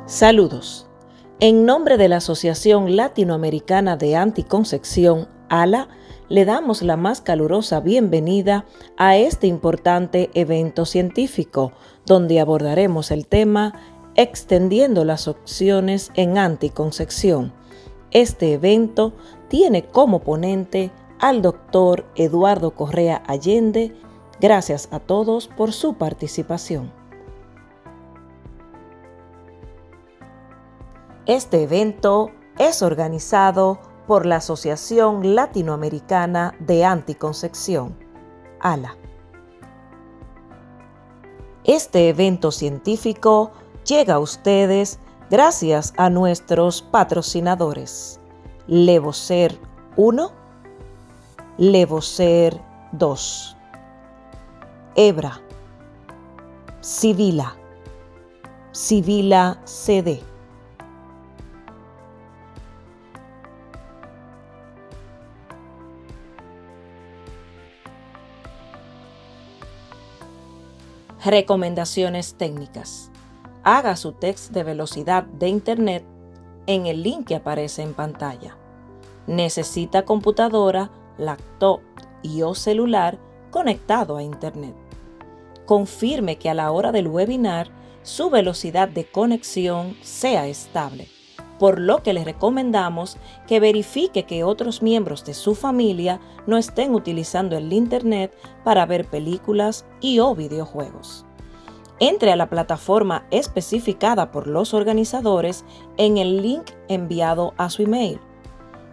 Saludos. En nombre de la Asociación Latinoamericana de Anticoncepción, ALA, le damos la más calurosa bienvenida a este importante evento científico, donde abordaremos el tema Extendiendo las opciones en anticoncepción. Este evento tiene como ponente al doctor Eduardo Correa Allende. Gracias a todos por su participación. Este evento es organizado por la Asociación Latinoamericana de Anticoncepción, ALA. Este evento científico llega a ustedes gracias a nuestros patrocinadores: Levocer 1, Levocer 2, Hebra, Sibila, Sibila CD. Recomendaciones técnicas. Haga su test de velocidad de Internet en el link que aparece en pantalla. Necesita computadora, laptop o celular conectado a Internet. Confirme que a la hora del webinar su velocidad de conexión sea estable, por lo que le recomendamos que verifique que otros miembros de su familia no estén utilizando el Internet para ver películas o videojuegos. Entre a la plataforma especificada por los organizadores en el link enviado a su email.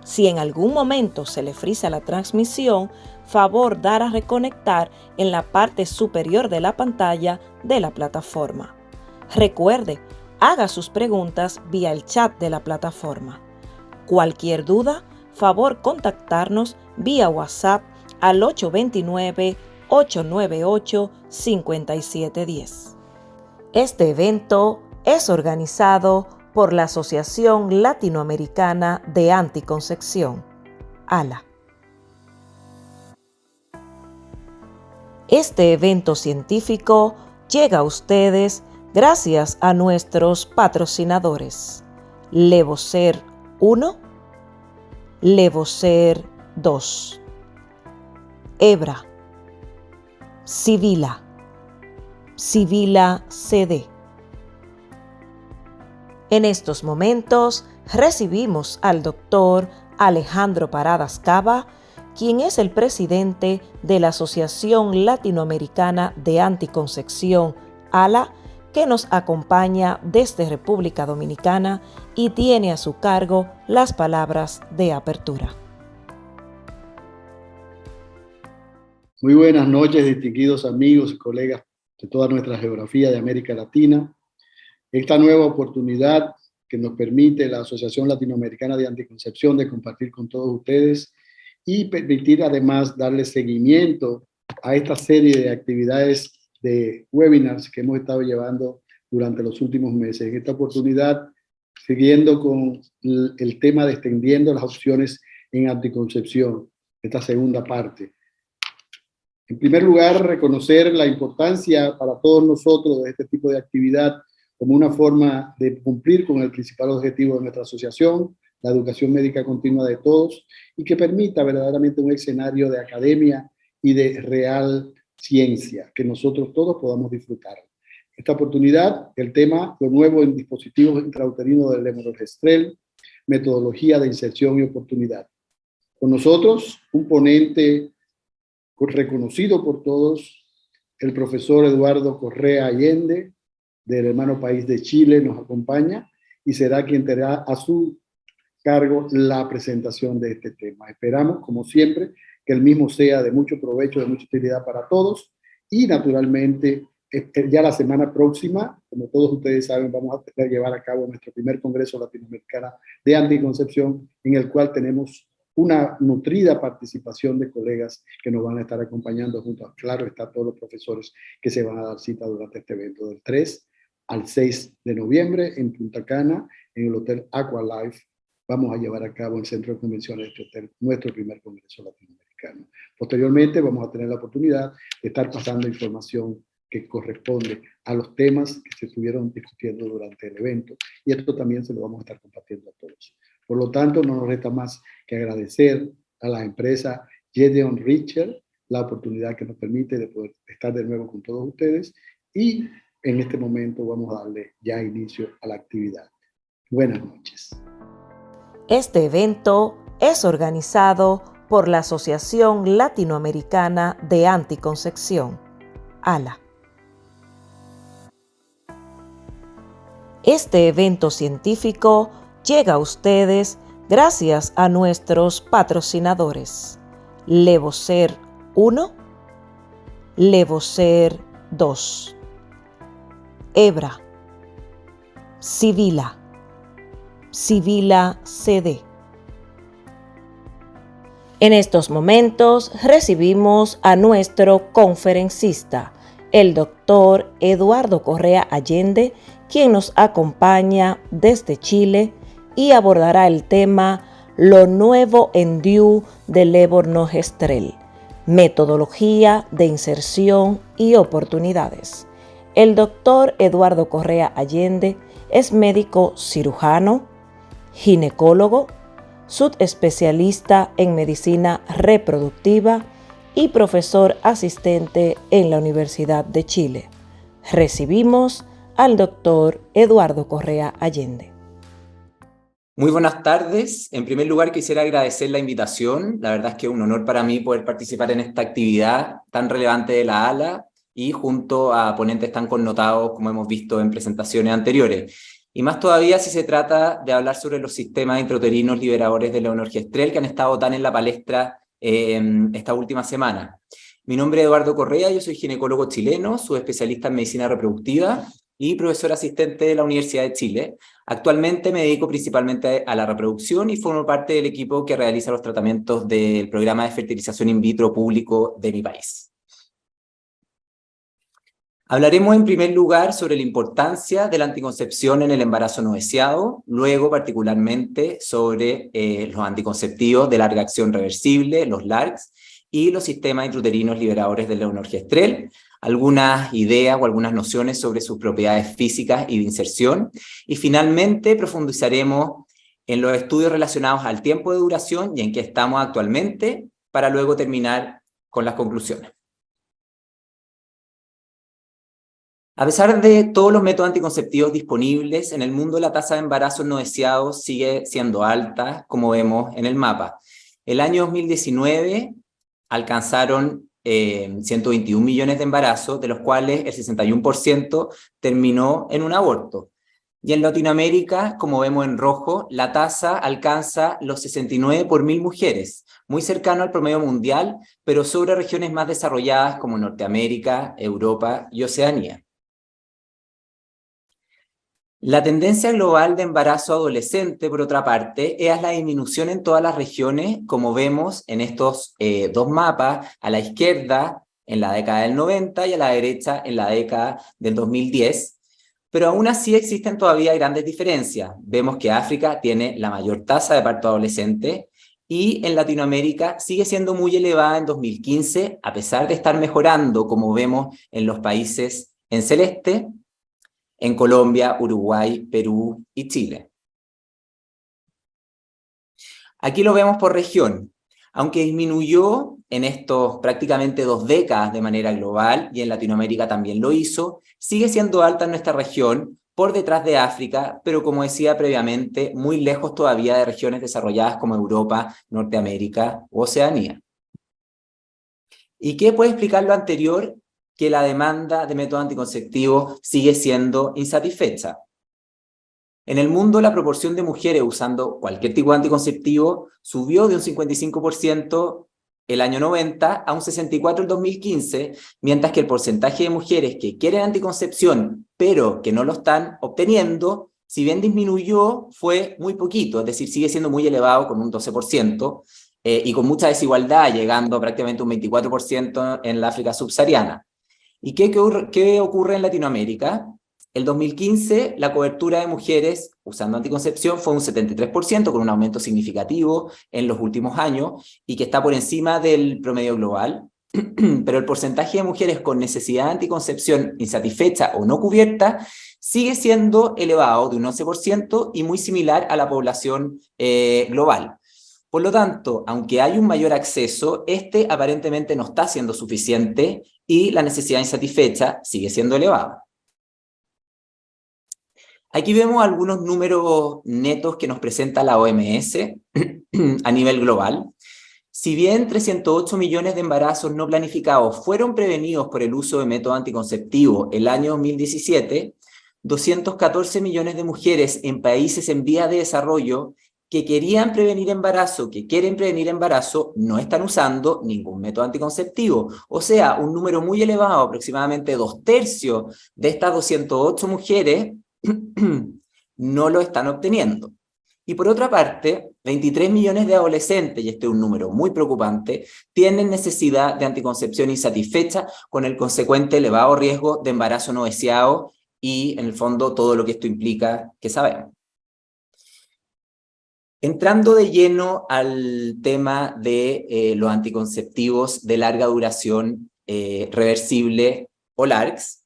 Si en algún momento se le frisa la transmisión, favor dar a reconectar en la parte superior de la pantalla de la plataforma. Recuerde, haga sus preguntas vía el chat de la plataforma. Cualquier duda, favor contactarnos vía WhatsApp al 829-898-5710. Este evento es organizado por la Asociación Latinoamericana de Anticoncepción, ALA. Este evento científico llega a ustedes gracias a nuestros patrocinadores: Levocer 1, Levocer 2, Hebra, Sibila, Sibila CD. En estos momentos recibimos al doctor Alejandro Paradas Cava, quien es el presidente de la Asociación Latinoamericana de Anticoncepción, ALA, que nos acompaña desde República Dominicana y tiene a su cargo las palabras de apertura. Muy buenas noches, distinguidos amigos y colegas de toda nuestra geografía de América Latina. Esta nueva oportunidad que nos permite la Asociación Latinoamericana de Anticoncepción de compartir con todos ustedes y permitir además darle seguimiento a esta serie de actividades de webinars que hemos estado llevando durante los últimos meses. En esta oportunidad, siguiendo con el tema de extendiendo las opciones en anticoncepción, esta segunda parte. En primer lugar, reconocer la importancia para todos nosotros de este tipo de actividad como una forma de cumplir con el principal objetivo de nuestra asociación, la educación médica continua de todos, y que permita verdaderamente un escenario de academia y de real ciencia, que nosotros todos podamos disfrutar. Esta oportunidad, el tema, lo nuevo en dispositivos intrauterinos del levonorgestrel, metodología de inserción y oportunidad. Con nosotros, un ponente reconocido por todos, el profesor Eduardo Correa Allende, del hermano país de Chile, nos acompaña y será quien tendrá a su cargo la presentación de este tema. Esperamos, como siempre, que el mismo sea de mucho provecho, de mucha utilidad para todos y, naturalmente, ya la semana próxima, como todos ustedes saben, vamos a llevar a cabo nuestro primer Congreso Latinoamericano de Anticoncepción, en el cual tenemos una nutrida participación de colegas que nos van a estar acompañando junto a, claro, está todos los profesores que se van a dar cita durante este evento del 3 al 6 de noviembre en Punta Cana, en el Hotel Aqua Life. Vamos a llevar a cabo en el Centro de Convenciones de este hotel nuestro primer Congreso Latinoamericano. Posteriormente vamos a tener la oportunidad de estar pasando información que corresponde a los temas que se estuvieron discutiendo durante el evento. Y esto también se lo vamos a estar compartiendo a todos. Por lo tanto, no nos resta más que agradecer a la empresa Gedeon Richter la oportunidad que nos permite de poder estar de nuevo con todos ustedes, y en este momento vamos a darle ya inicio a la actividad. Buenas noches. Este evento es organizado por la Asociación Latinoamericana de Anticoncepción, ALA. Este evento científico llega a ustedes gracias a nuestros patrocinadores: Levocer 1, Levocer 2, Hebra, Sibila, Sibila CD. En estos momentos recibimos a nuestro conferencista, el doctor Eduardo Correa Allende, quien nos acompaña desde Chile y abordará el tema Lo nuevo en DIU de levonorgestrel, metodología de inserción y oportunidades. El doctor Eduardo Correa Allende es médico cirujano, ginecólogo, subespecialista en medicina reproductiva y profesor asistente en la Universidad de Chile. Recibimos al doctor Eduardo Correa Allende. Muy buenas tardes. En primer lugar, quisiera agradecer la invitación. La verdad es que es un honor para mí poder participar en esta actividad tan relevante de la ALA y junto a ponentes tan connotados como hemos visto en presentaciones anteriores. Y más todavía si se trata de hablar sobre los sistemas intrauterinos liberadores de levonorgestrel que han estado tan en la palestra esta última semana. Mi nombre es Eduardo Correa, yo soy ginecólogo chileno, subespecialista en medicina reproductiva y profesor asistente de la Universidad de Chile. Actualmente me dedico principalmente a la reproducción y formo parte del equipo que realiza los tratamientos del programa de fertilización in vitro público de mi país. Hablaremos en primer lugar sobre la importancia de la anticoncepción en el embarazo no deseado, luego particularmente sobre los anticonceptivos de larga acción reversible, los LARCs, y los sistemas intrauterinos liberadores de levonorgestrel, algunas ideas o algunas nociones sobre sus propiedades físicas y de inserción, y finalmente profundizaremos en los estudios relacionados al tiempo de duración y en qué estamos actualmente, para luego terminar con las conclusiones. A pesar de todos los métodos anticonceptivos disponibles, en el mundo la tasa de embarazos no deseados sigue siendo alta, como vemos en el mapa. El año 2019 alcanzaron 121 millones de embarazos, de los cuales el 61% terminó en un aborto. Y en Latinoamérica, como vemos en rojo, la tasa alcanza los 69 por 1000 mujeres, muy cercano al promedio mundial, pero sobre regiones más desarrolladas como Norteamérica, Europa y Oceanía. La tendencia global de embarazo adolescente, por otra parte, es la disminución en todas las regiones, como vemos en estos dos mapas, a la izquierda en la década del 90 y a la derecha en la década del 2010, pero aún así existen todavía grandes diferencias. Vemos que África tiene la mayor tasa de parto adolescente y en Latinoamérica sigue siendo muy elevada en 2015, a pesar de estar mejorando, como vemos en los países en celeste, en Colombia, Uruguay, Perú y Chile. Aquí lo vemos por región. Aunque disminuyó en estos prácticamente 2 décadas de manera global, y en Latinoamérica también lo hizo, sigue siendo alta en nuestra región, por detrás de África, pero como decía previamente, muy lejos todavía de regiones desarrolladas como Europa, Norteamérica u Oceanía. ¿Y qué puede explicar lo anterior? Que la demanda de métodos anticonceptivos sigue siendo insatisfecha. En el mundo, la proporción de mujeres usando cualquier tipo de anticonceptivo subió de un 55% el año 90 a un 64% el 2015, mientras que el porcentaje de mujeres que quieren anticoncepción pero que no lo están obteniendo, si bien disminuyó, fue muy poquito, es decir, sigue siendo muy elevado con un 12%, y con mucha desigualdad, llegando a prácticamente un 24% en la África subsahariana. ¿Y qué ocurre en Latinoamérica? El 2015, la cobertura de mujeres usando anticoncepción fue un 73%, con un aumento significativo en los últimos años y que está por encima del promedio global. pero el porcentaje de mujeres con necesidad de anticoncepción insatisfecha o no cubierta sigue siendo elevado de un 11% y muy similar a la población global. Por lo tanto, aunque hay un mayor acceso, este aparentemente no está siendo suficiente y la necesidad insatisfecha sigue siendo elevada. Aquí vemos algunos números netos que nos presenta la OMS a nivel global. Si bien 308 millones de embarazos no planificados fueron prevenidos por el uso de método anticonceptivo el año 2017, 214 millones de mujeres en países en vías de desarrollo que querían prevenir embarazo, que quieren prevenir embarazo, no están usando ningún método anticonceptivo. O sea, un número muy elevado, aproximadamente 2/3 de estas 208 mujeres no lo están obteniendo. Y por otra parte, 23 millones de adolescentes, y este es un número muy preocupante, tienen necesidad de anticoncepción insatisfecha con el consecuente elevado riesgo de embarazo no deseado y, en el fondo, todo lo que esto implica que sabemos. Entrando de lleno al tema de los anticonceptivos de larga duración reversible o LARCs,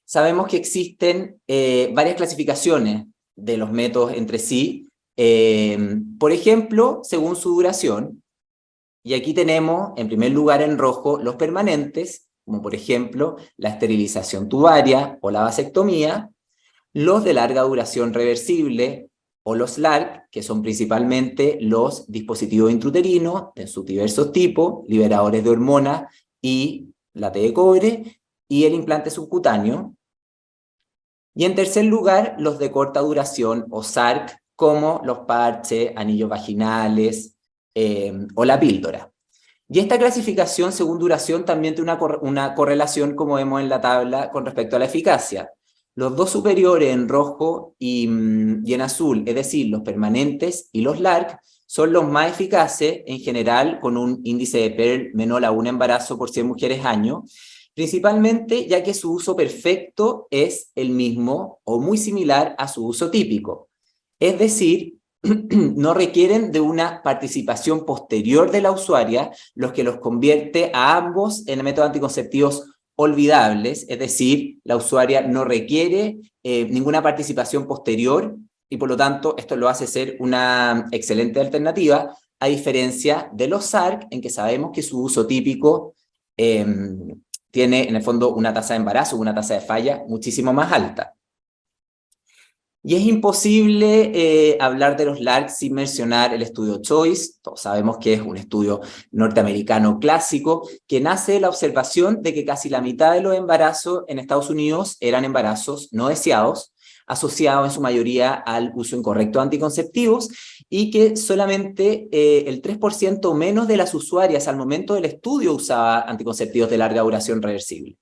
sabemos que existen varias clasificaciones de los métodos entre sí, por ejemplo, según su duración, y aquí tenemos en primer lugar en rojo los permanentes, como por ejemplo la esterilización tubaria o la vasectomía, los de larga duración reversible o los LARC, que son principalmente los dispositivos intrauterinos de sus diversos tipos, liberadores de hormonas y la T de cobre, y el implante subcutáneo. Y en tercer lugar, los de corta duración o SARC, como los parches, anillos vaginales o la píldora. Y esta clasificación según duración también tiene una correlación, como vemos en la tabla, con respecto a la eficacia. Los dos superiores en rojo y en azul, es decir, los permanentes y los LARC, son los más eficaces en general, con un índice de PERL menor a un embarazo por 100 mujeres año, principalmente ya que su uso perfecto es el mismo o muy similar a su uso típico. Es decir, no requieren de una participación posterior de la usuaria, lo que los convierte a ambos en métodos anticonceptivos olvidables, es decir, la usuaria no requiere ninguna participación posterior y por lo tanto esto lo hace ser una excelente alternativa, a diferencia de los SARC, en que sabemos que su uso típico tiene en el fondo una tasa de embarazo, una tasa de falla muchísimo más alta. Y es imposible hablar de los LARC sin mencionar el estudio Choice. Todos sabemos que es un estudio norteamericano clásico que nace de la observación de que casi la mitad de los embarazos en Estados Unidos eran embarazos no deseados, asociados en su mayoría al uso incorrecto de anticonceptivos, y que solamente el 3% o menos de las usuarias al momento del estudio usaba anticonceptivos de larga duración reversible.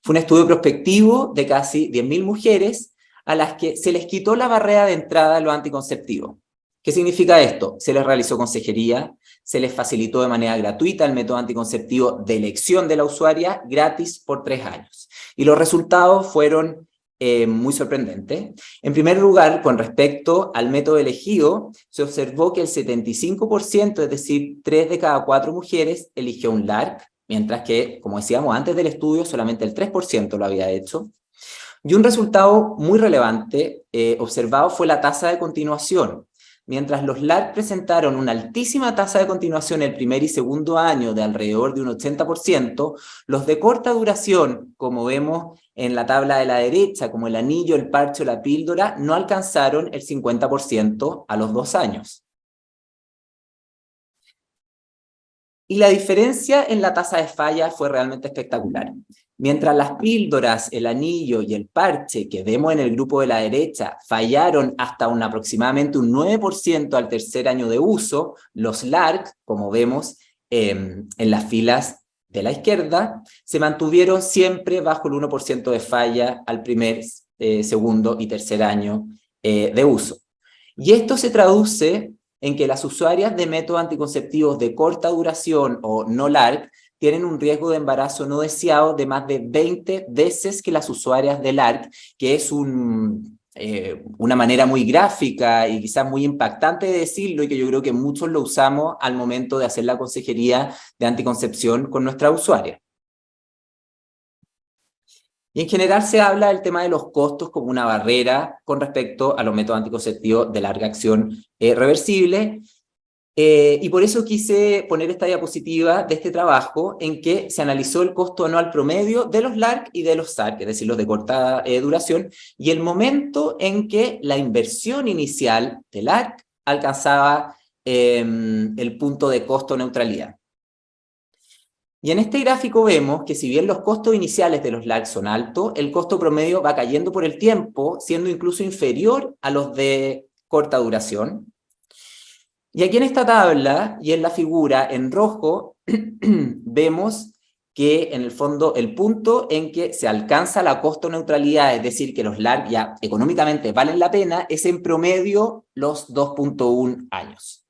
Fue un estudio prospectivo de casi 10.000 mujeres a las que se les quitó la barrera de entrada a los anticonceptivos. ¿Qué significa esto? Se les realizó consejería, se les facilitó de manera gratuita el método anticonceptivo de elección de la usuaria, gratis por 3 años. Y los resultados fueron muy sorprendentes. En primer lugar, con respecto al método elegido, se observó que el 75%, es decir, 3 de cada 4 mujeres, eligió un LARC, mientras que, como decíamos antes del estudio, solamente el 3% lo había hecho. Y un resultado muy relevante observado fue la tasa de continuación. Mientras los LARC presentaron una altísima tasa de continuación el primer y segundo año de alrededor de un 80%, los de corta duración, como vemos en la tabla de la derecha, como el anillo, el parche o la píldora, no alcanzaron el 50% a los 2 años. Y la diferencia en la tasa de falla fue realmente espectacular. Mientras las píldoras, el anillo y el parche que vemos en el grupo de la derecha fallaron hasta aproximadamente un 9% al tercer año de uso, los LARC, como vemos en las filas de la izquierda, se mantuvieron siempre bajo el 1% de falla al primer, segundo y tercer año de uso. Y esto se traduce en que las usuarias de métodos anticonceptivos de corta duración o no LARC tienen un riesgo de embarazo no deseado de más de 20 veces que las usuarias de LARC, que es un una manera muy gráfica y quizás muy impactante de decirlo, y que yo creo que muchos lo usamos al momento de hacer la consejería de anticoncepción con nuestra usuaria. Y en general se habla del tema de los costos como una barrera con respecto a los métodos anticonceptivos de larga acción reversible. Y por eso quise poner esta diapositiva de este trabajo en que se analizó el costo anual promedio de los LARC y de los SARC, es decir, los de corta duración, y el momento en que la inversión inicial del LARC alcanzaba el punto de costo neutralidad. Y en este gráfico vemos que si bien los costos iniciales de los LARC son altos, el costo promedio va cayendo por el tiempo, siendo incluso inferior a los de corta duración. Y aquí en esta tabla, y en la figura en rojo, vemos que en el fondo el punto en que se alcanza la costo neutralidad, es decir, que los LARC ya económicamente valen la pena, es en promedio los 2.1 años.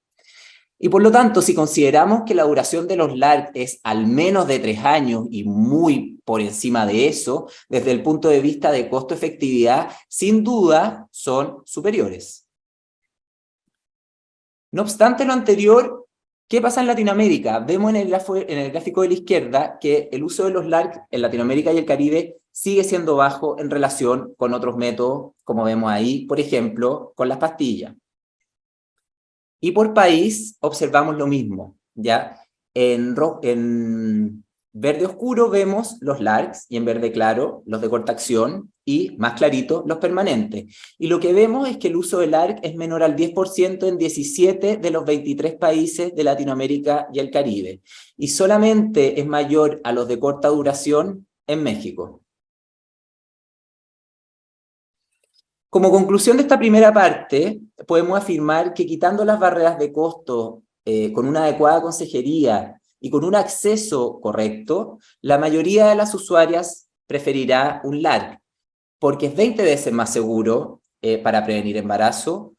Y por lo tanto, si consideramos que la duración de los LARC es al menos de 3 años y muy por encima de eso, desde el punto de vista de costo-efectividad, sin duda son superiores. No obstante lo anterior, ¿qué pasa en Latinoamérica? Vemos en el gráfico de la izquierda que el uso de los LARC en Latinoamérica y el Caribe sigue siendo bajo en relación con otros métodos, como vemos ahí, por ejemplo, con las pastillas. Y por país observamos lo mismo, ¿ya? En verde oscuro vemos los LARCs y en verde claro los de corta acción y más clarito los permanentes. Y lo que vemos es que el uso del LARC es menor al 10% en 17 de los 23 países de Latinoamérica y el Caribe. Y solamente es mayor a los de corta duración en México. Como conclusión de esta primera parte, podemos afirmar que quitando las barreras de costo con una adecuada consejería y con un acceso correcto, la mayoría de las usuarias preferirá un LARC, porque es 20 veces más seguro para prevenir embarazo,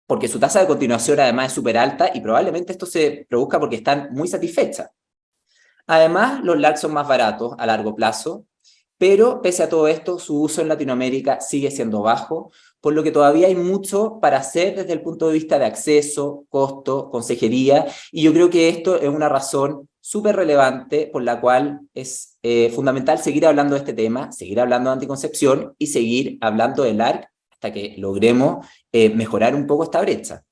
porque su tasa de continuación además es súper alta y probablemente esto se produzca porque están muy satisfechas. Además, los LARC son más baratos a largo plazo, pero pese a todo esto, su uso en Latinoamérica sigue siendo bajo, por lo que todavía hay mucho para hacer desde el punto de vista de acceso, costo, consejería, y yo creo que esto es una razón súper relevante por la cual es fundamental seguir hablando de este tema, seguir hablando de anticoncepción y seguir hablando del LARC hasta que logremos mejorar un poco esta brecha.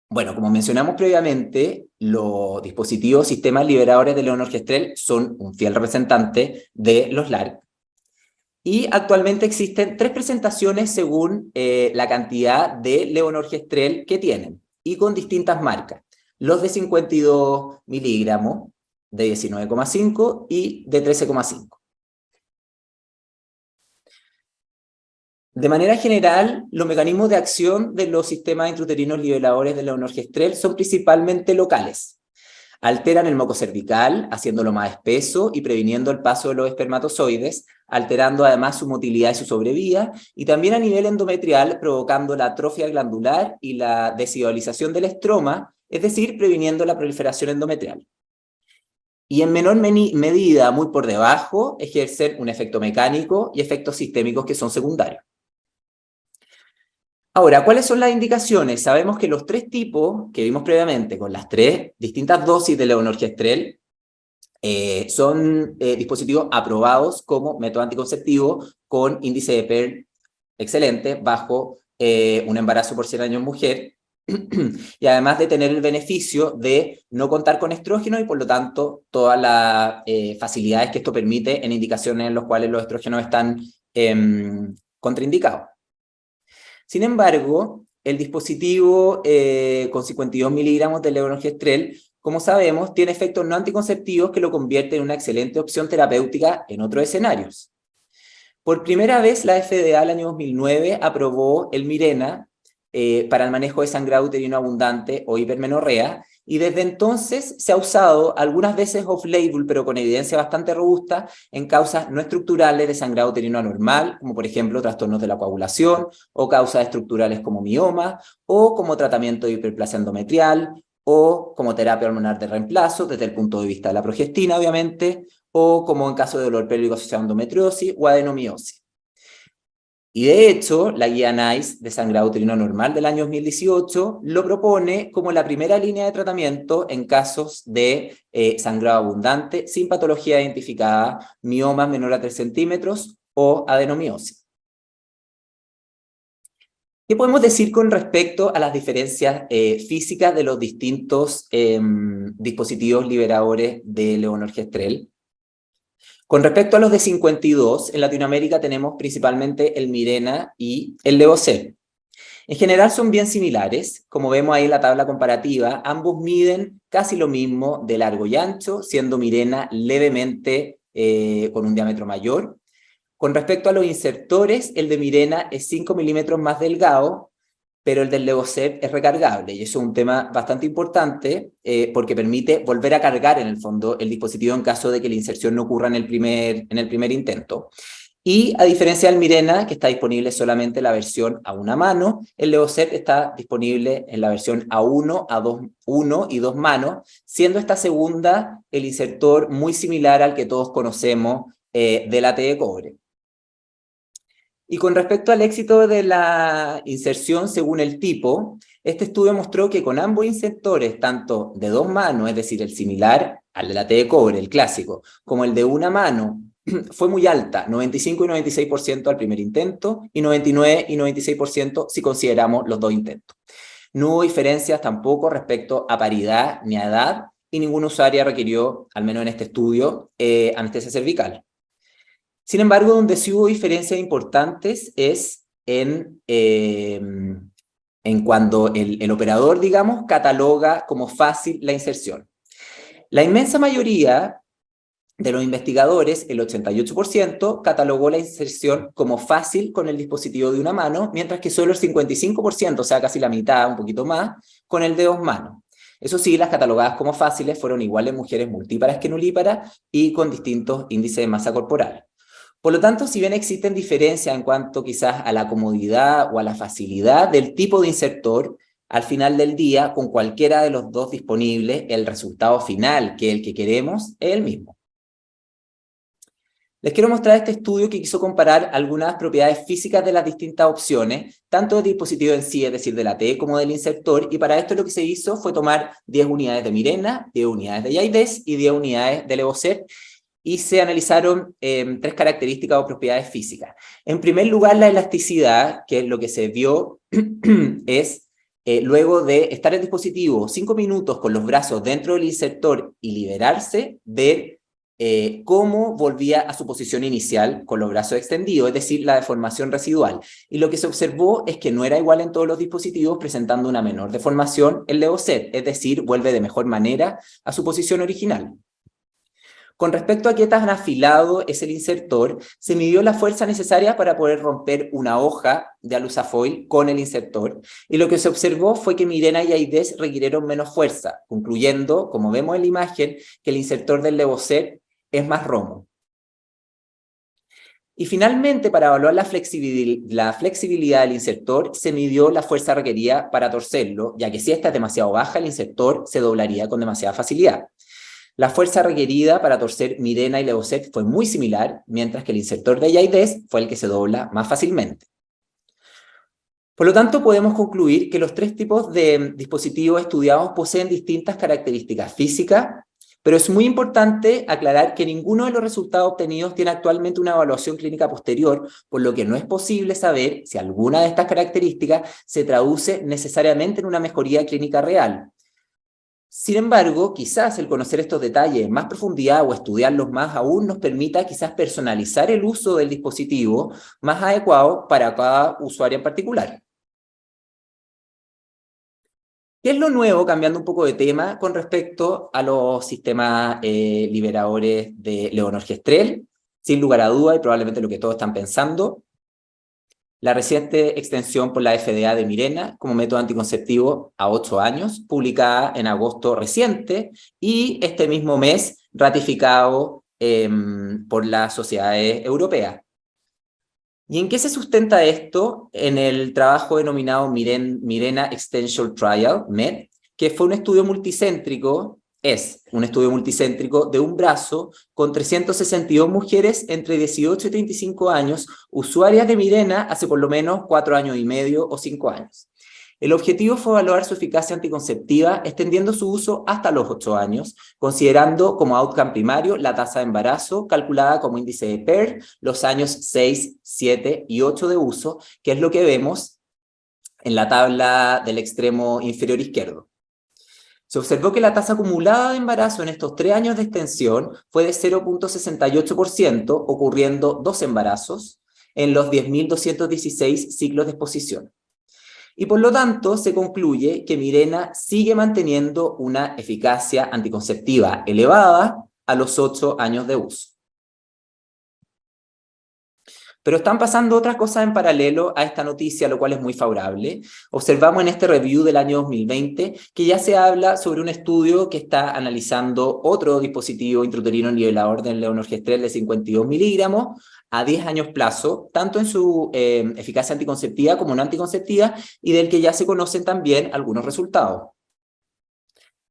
Bueno, como mencionamos previamente, los dispositivos sistemas liberadores de levonorgestrel son un fiel representante de los LARC. Y actualmente existen 3 presentaciones según la cantidad de levonorgestrel que tienen, y con distintas marcas. Los de 52 miligramos, de 19,5 y de 13,5. De manera general, los mecanismos de acción de los sistemas intrauterinos liberadores de levonorgestrel son principalmente locales. Alteran el moco cervical, haciéndolo más espeso y previniendo el paso de los espermatozoides, alterando además su motilidad y su sobrevía, y también a nivel endometrial, provocando la atrofia glandular y la desidualización del estroma, es decir, previniendo la proliferación endometrial. Y en menor medida, muy por debajo, ejercen un efecto mecánico y efectos sistémicos que son secundarios. Ahora, ¿cuáles son las indicaciones? Sabemos que los 3 tipos que vimos previamente, con las 3 distintas dosis de levonorgestrel, son dispositivos aprobados como método anticonceptivo con índice de PERL excelente, bajo un embarazo por 100 años mujer, y además de tener el beneficio de no contar con estrógenos y por lo tanto todas las facilidades que esto permite en indicaciones en las cuales los estrógenos están contraindicados. Sin embargo, el dispositivo con 52 miligramos de levonorgestrel, como sabemos, tiene efectos no anticonceptivos que lo convierten en una excelente opción terapéutica en otros escenarios. Por primera vez, la FDA el año 2009 aprobó el Mirena para el manejo de sangrado uterino abundante o hipermenorrea, y desde entonces se ha usado algunas veces off-label, pero con evidencia bastante robusta, en causas no estructurales de sangrado uterino anormal, como por ejemplo trastornos de la coagulación, o causas estructurales como mioma, o como tratamiento de hiperplasia endometrial, o como terapia hormonal de reemplazo, desde el punto de vista de la progestina, obviamente, o como en caso de dolor pélvico asociado a endometriosis o adenomiosis. Y de hecho, la guía NICE de sangrado uterino normal del año 2018 lo propone como la primera línea de tratamiento en casos de sangrado abundante sin patología identificada, miomas menor a 3 centímetros o adenomiosis. ¿Qué podemos decir con respecto a las diferencias físicas de los distintos dispositivos liberadores de levonorgestrel? Con respecto a los de 52, en Latinoamérica tenemos principalmente el Mirena y el Levocet. En general son bien similares, como vemos ahí en la tabla comparativa, ambos miden casi lo mismo de largo y ancho, siendo Mirena levemente con un diámetro mayor. Con respecto a los insertores, el de Mirena es 5 milímetros más delgado, pero el del Levocet es recargable, y eso es un tema bastante importante porque permite volver a cargar en el fondo el dispositivo en caso de que la inserción no ocurra en el primer intento. Y a diferencia del Mirena, que está disponible solamente en la versión a una mano, el Levocet está disponible en la versión a 1, a 2, 1 y 2 manos, siendo esta segunda el insertor muy similar al que todos conocemos de la T de cobre. Y con respecto al éxito de la inserción según el tipo, este estudio mostró que con ambos insertores, tanto de 2 manos, es decir, el similar al de la T de cobre, el clásico, como el de una mano, fue muy alta, 95 y 96% al primer intento, y 99 y 96% si consideramos los 2 intentos. No hubo diferencias tampoco respecto a paridad ni a edad, y ninguna usuaria requirió, al menos en este estudio, anestesia cervical. Sin embargo, donde sí hubo diferencias importantes es en cuando el operador, digamos, cataloga como fácil la inserción. La inmensa mayoría de los investigadores, el 88%, catalogó la inserción como fácil con el dispositivo de una mano, mientras que solo el 55%, o sea, casi la mitad, un poquito más, con el de 2 manos. Eso sí, las catalogadas como fáciles fueron iguales mujeres multíparas que nulíparas y con distintos índices de masa corporal. Por lo tanto, si bien existen diferencias en cuanto quizás a la comodidad o a la facilidad del tipo de insertor, al final del día, con cualquiera de los dos disponibles, el resultado final, que es el que queremos, es el mismo. Les quiero mostrar este estudio que quiso comparar algunas propiedades físicas de las distintas opciones, tanto del dispositivo en sí, es decir, de la T, como del insertor, y para esto lo que se hizo fue tomar 10 unidades de Mirena, 10 unidades de Jaydes y 10 unidades de Levocet, y se analizaron 3 características o propiedades físicas. En primer lugar, la elasticidad, que lo que se vio es, luego de estar el dispositivo 5 minutos con los brazos dentro del insertor y liberarse, ver cómo volvía a su posición inicial con los brazos extendidos, es decir, la deformación residual. Y lo que se observó es que no era igual en todos los dispositivos, presentando una menor deformación el Levocet, es decir, vuelve de mejor manera a su posición original. Con respecto a qué tan afilado es el insertor, se midió la fuerza necesaria para poder romper una hoja de alusafoil con el insertor, y lo que se observó fue que Mirena y Jaydes requirieron menos fuerza, concluyendo, como vemos en la imagen, que el insertor del Levocet es más romo. Y finalmente, para evaluar la flexibilidad del insertor, se midió la fuerza requerida para torcerlo, ya que si esta es demasiado baja, el insertor se doblaría con demasiada facilidad. La fuerza requerida para torcer Mirena y Levocet fue muy similar, mientras que el insertor de Jaydes fue el que se dobla más fácilmente. Por lo tanto, podemos concluir que los 3 tipos de dispositivos estudiados poseen distintas características físicas, pero es muy importante aclarar que ninguno de los resultados obtenidos tiene actualmente una evaluación clínica posterior, por lo que no es posible saber si alguna de estas características se traduce necesariamente en una mejoría clínica real. Sin embargo, quizás el conocer estos detalles en más profundidad o estudiarlos más aún nos permita quizás personalizar el uso del dispositivo más adecuado para cada usuario en particular. ¿Qué es lo nuevo, cambiando un poco de tema, con respecto a los sistemas liberadores de levonorgestrel? Sin lugar a duda, y probablemente lo que todos están pensando, la reciente extensión por la FDA de Mirena como método anticonceptivo a 8 años, publicada en agosto reciente, y este mismo mes ratificado por las sociedades europeas. ¿Y en qué se sustenta esto? En el trabajo denominado Mirena Extension Trial, MET, que fue un estudio multicéntrico es un estudio multicéntrico de un brazo con 362 mujeres entre 18 y 35 años, usuarias de Mirena hace por lo menos 4 años y medio o 5 años. El objetivo fue evaluar su eficacia anticonceptiva, extendiendo su uso hasta los 8 años, considerando como outcome primario la tasa de embarazo, calculada como índice de Pearl, los años 6, 7 y 8 de uso, que es lo que vemos en la tabla del extremo inferior izquierdo. Se observó que la tasa acumulada de embarazo en estos 3 años de extensión fue de 0,68%, ocurriendo 2 embarazos en los 10.216 ciclos de exposición. Y por lo tanto, se concluye que Mirena sigue manteniendo una eficacia anticonceptiva elevada a los 8 años de uso. Pero están pasando otras cosas en paralelo a esta noticia, lo cual es muy favorable. Observamos en este review del año 2020 que ya se habla sobre un estudio que está analizando otro dispositivo intrauterino nivelador del levonorgestrel de 52 miligramos a 10 años plazo, tanto en su eficacia anticonceptiva como no anticonceptiva, y del que ya se conocen también algunos resultados.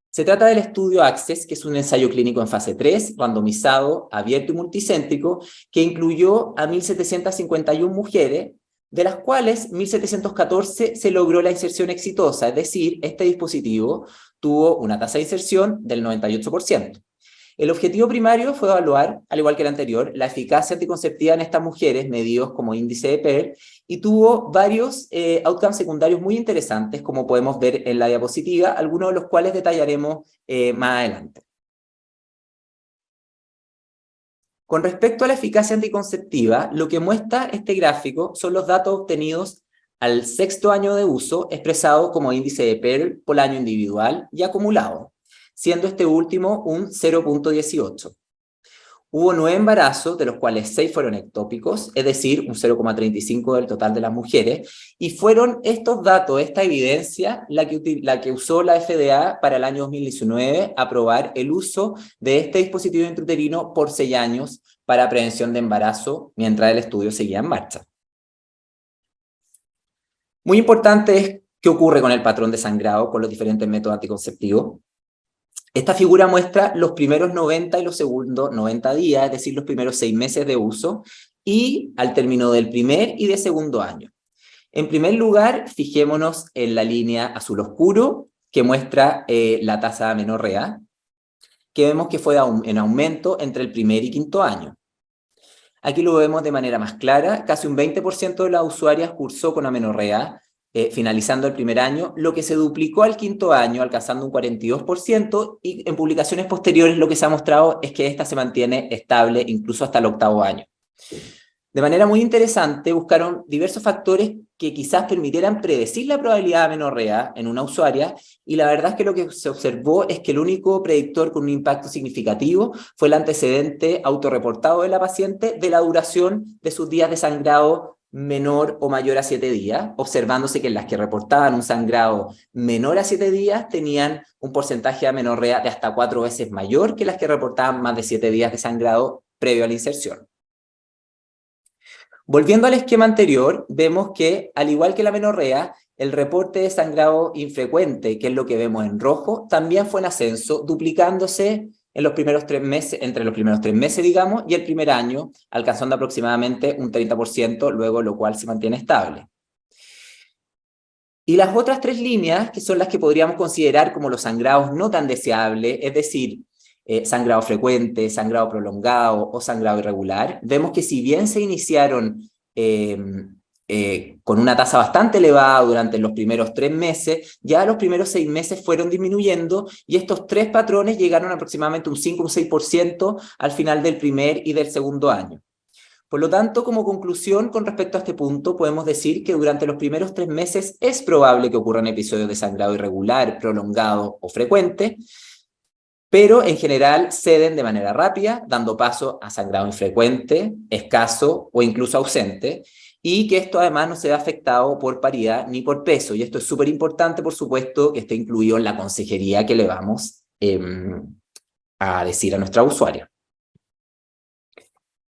Se trata del estudio ACCESS, que es un ensayo clínico en fase 3, randomizado, abierto y multicéntrico, que incluyó a 1.751 mujeres, de las cuales 1.714 se logró la inserción exitosa, es decir, este dispositivo tuvo una tasa de inserción del 98%. El objetivo primario fue evaluar, al igual que el anterior, la eficacia anticonceptiva en estas mujeres, medidos como índice de Pearl, y tuvo varios outcomes secundarios muy interesantes, como podemos ver en la diapositiva, algunos de los cuales detallaremos más adelante. Con respecto a la eficacia anticonceptiva, lo que muestra este gráfico son los datos obtenidos al 6º año de uso, expresado como índice de Pearl por año individual y acumulado, siendo este último un 0,18. Hubo 9 embarazos, de los cuales 6 fueron ectópicos, es decir, un 0,35 del total de las mujeres, y fueron estos datos, esta evidencia, la que usó la FDA para el año 2019 aprobar el uso de este dispositivo intrauterino por 6 años para prevención de embarazo, mientras el estudio seguía en marcha. Muy importante es qué ocurre con el patrón de sangrado con los diferentes métodos anticonceptivos. Esta figura muestra los primeros 90 y los segundos 90 días, es decir, los primeros 6 meses de uso, y al término del primer y de segundo año. En primer lugar, fijémonos en la línea azul oscuro, que muestra la tasa de amenorrea, que vemos que fue en aumento entre el primer y quinto año. Aquí lo vemos de manera más clara, casi un 20% de las usuarias cursó con amenorrea, finalizando el primer año, lo que se duplicó al quinto año, alcanzando un 42%, y en publicaciones posteriores lo que se ha mostrado es que esta se mantiene estable incluso hasta el 8º año. De manera muy interesante, buscaron diversos factores que quizás permitieran predecir la probabilidad de amenorrea en una usuaria, y la verdad es que lo que se observó es que el único predictor con un impacto significativo fue el antecedente autorreportado de la paciente de la duración de sus días de sangrado menor o mayor a 7 días, observándose que las que reportaban un sangrado menor a 7 días tenían un porcentaje de amenorrea de hasta 4 veces mayor que las que reportaban más de 7 días de sangrado previo a la inserción. Volviendo al esquema anterior, vemos que, al igual que la amenorrea, el reporte de sangrado infrecuente, que es lo que vemos en rojo, también fue en ascenso, duplicándose en los primeros 3 meses, entre los primeros 3 meses, digamos, y el primer año, alcanzando aproximadamente un 30%, luego lo cual se mantiene estable. Y las otras 3 líneas, que son las que podríamos considerar como los sangrados no tan deseables, es decir, sangrado frecuente, sangrado prolongado o sangrado irregular, vemos que si bien se iniciaron con una tasa bastante elevada durante los primeros 3 meses, ya los primeros 6 meses fueron disminuyendo, y estos 3 patrones llegaron a aproximadamente un 5 o un 6% al final del primer y del segundo año. Por lo tanto, como conclusión con respecto a este punto, podemos decir que durante los primeros 3 meses es probable que ocurran episodios de sangrado irregular, prolongado o frecuente, pero en general ceden de manera rápida, dando paso a sangrado infrecuente, escaso o incluso ausente, y que esto además no se ve afectado por paridad ni por peso, y esto es súper importante, por supuesto, que esté incluido en la consejería que le vamos a decir a nuestra usuaria.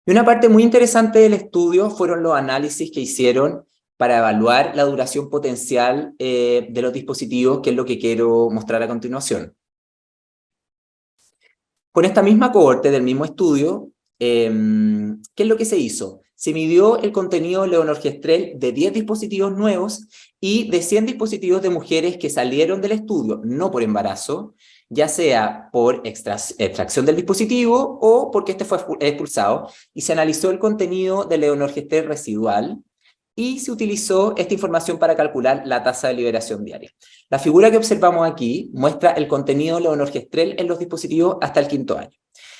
Y una parte muy interesante del estudio fueron los análisis que hicieron para evaluar la duración potencial de los dispositivos, que es lo que quiero mostrar a continuación. Con esta misma cohorte del mismo estudio, ¿qué es lo que se hizo? Se midió el contenido levonorgestrel de 10 dispositivos nuevos y de 100 dispositivos de mujeres que salieron del estudio, no por embarazo, ya sea por extracción del dispositivo o porque este fue expulsado, y se analizó el contenido de levonorgestrel residual y se utilizó esta información para calcular la tasa de liberación diaria. La figura que observamos aquí muestra el contenido de levonorgestrel en los dispositivos hasta el 5º año.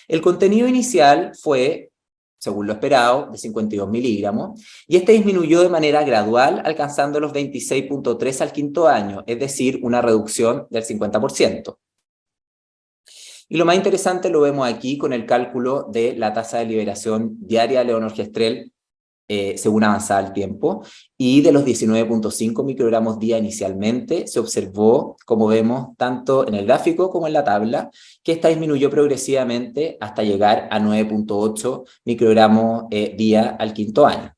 El contenido inicial fue, según lo esperado, de 52 miligramos, y este disminuyó de manera gradual, alcanzando los 26.3 al 5º año, es decir, una reducción del 50%. Y lo más interesante lo vemos aquí con el cálculo de la tasa de liberación diaria de levonorgestrel según avanzaba el tiempo, y de los 19.5 microgramos día inicialmente, se observó, como vemos tanto en el gráfico como en la tabla, que esta disminuyó progresivamente hasta llegar a 9.8 microgramos día al 5º año.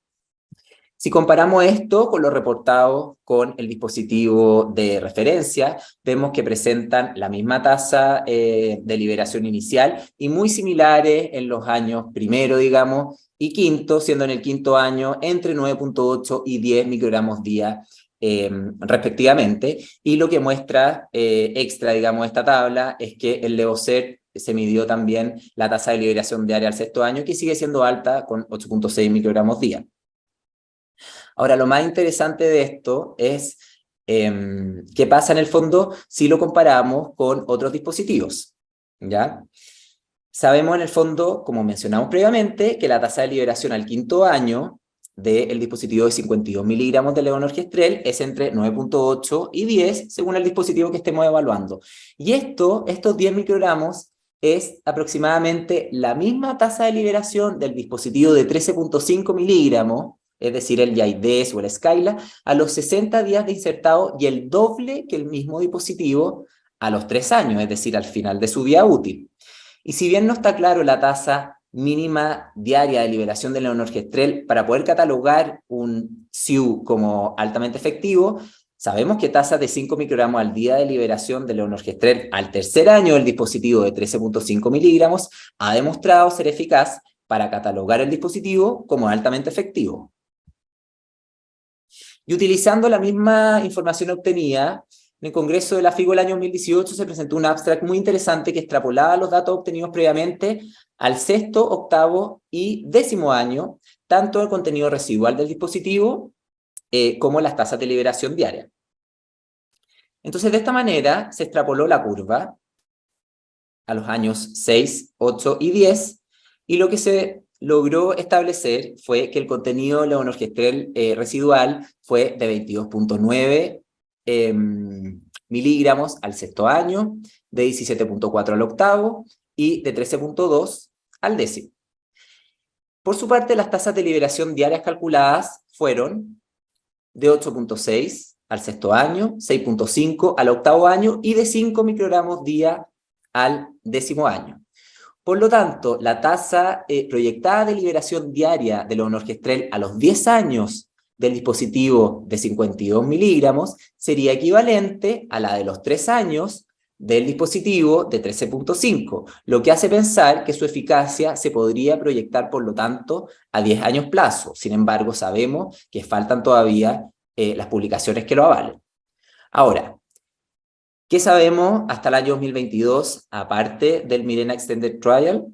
Si comparamos esto con lo reportado con el dispositivo de referencia, vemos que presentan la misma tasa de liberación inicial y muy similares en los años primero, digamos, y quinto, siendo en el 5º año entre 9.8 y 10 microgramos día respectivamente. Y lo que muestra extra, digamos, esta tabla es que el Levocert se midió también la tasa de liberación diaria al 6º año, que sigue siendo alta con 8.6 microgramos día. Ahora, lo más interesante de esto es qué pasa en el fondo si lo comparamos con otros dispositivos, ¿ya? Sabemos en el fondo, como mencionamos previamente, que la tasa de liberación al 5º año del dispositivo de 52 miligramos de levonorgestrel es entre 9.8 y 10, según el dispositivo que estemos evaluando. Y estos 10 microgramos es aproximadamente la misma tasa de liberación del dispositivo de 13.5 miligramos, es decir, el Yaides o el Skyla, a los 60 días de insertado y el doble que el mismo dispositivo a los 3 años, es decir, al final de su vida útil. Y si bien no está claro la tasa mínima diaria de liberación de levonorgestrel para poder catalogar un SIU como altamente efectivo, sabemos que tasas de 5 microgramos al día de liberación de levonorgestrel al 3er año del dispositivo de 13.5 miligramos ha demostrado ser eficaz para catalogar el dispositivo como altamente efectivo. Y utilizando la misma información obtenida, en el Congreso de la FIGO del año 2018 se presentó un abstract muy interesante que extrapolaba los datos obtenidos previamente al 6º, 8º y 10º año, tanto el contenido residual del dispositivo como las tasas de liberación diaria. Entonces, de esta manera se extrapoló la curva a los años 6, 8 y 10, y lo que se logró establecer fue que el contenido levonorgestrel residual fue de 22.9 miligramos al 6º año, de 17.4 al 8º y de 13.2 al 10º. Por su parte, las tasas de liberación diarias calculadas fueron de 8.6 al 6º año, 6.5 al 8º año y de 5 microgramos día al 10º año. Por lo tanto, la tasa proyectada de liberación diaria de levonorgestrel a los 10 años del dispositivo de 52 miligramos sería equivalente a la de los 3 años del dispositivo de 13.5, lo que hace pensar que su eficacia se podría proyectar, por lo tanto, a 10 años plazo. Sin embargo, sabemos que faltan todavía las publicaciones que lo avalen. Ahora, ¿qué sabemos hasta el año 2022, aparte del Mirena Extended Trial?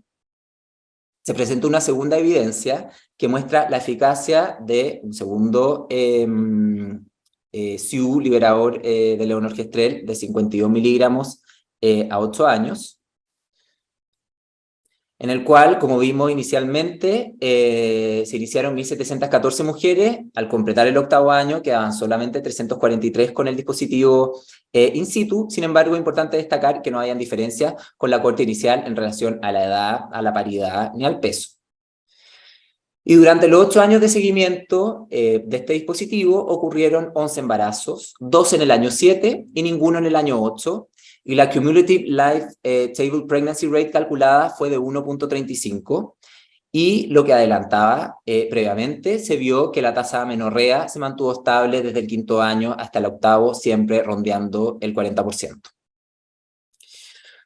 Se presentó una segunda evidencia que muestra la eficacia de un segundo SIU liberador de levonorgestrel de 52 miligramos a 8 años, en el cual, como vimos inicialmente, se iniciaron 1.714 mujeres. Al completar el 8º año quedaban solamente 343 con el dispositivo in situ. Sin embargo, es importante destacar que no hayan diferencias con la cohorte inicial en relación a la edad, a la paridad ni al peso. Y durante los 8 años de seguimiento de este dispositivo ocurrieron 11 embarazos, 2 en el año 7 y ninguno en el año 8. Y la Cumulative Life Table Pregnancy Rate calculada fue de 1.35, y lo que adelantaba previamente, se vio que la tasa de amenorrea se mantuvo estable desde el 5º año hasta el 8º, siempre rondeando el 40%.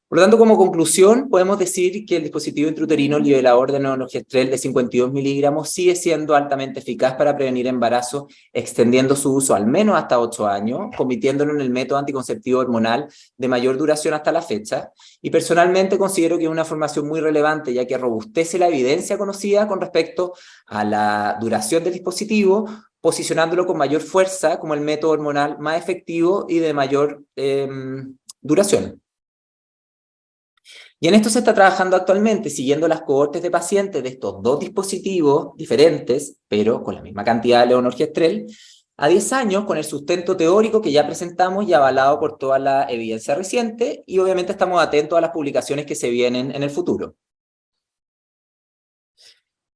Por lo tanto, como conclusión, podemos decir que el dispositivo intrauterino liberador de norgestrel de 52 miligramos sigue siendo altamente eficaz para prevenir embarazo, extendiendo su uso al menos hasta 8 años, convirtiéndolo en el método anticonceptivo hormonal de mayor duración hasta la fecha. Y personalmente considero que es una formación muy relevante, ya que robustece la evidencia conocida con respecto a la duración del dispositivo, posicionándolo con mayor fuerza como el método hormonal más efectivo y de mayor duración. Y en esto se está trabajando actualmente, siguiendo las cohortes de pacientes de estos dos dispositivos diferentes, pero con la misma cantidad de levonorgestrel, a 10 años con el sustento teórico que ya presentamos y avalado por toda la evidencia reciente, y obviamente estamos atentos a las publicaciones que se vienen en el futuro.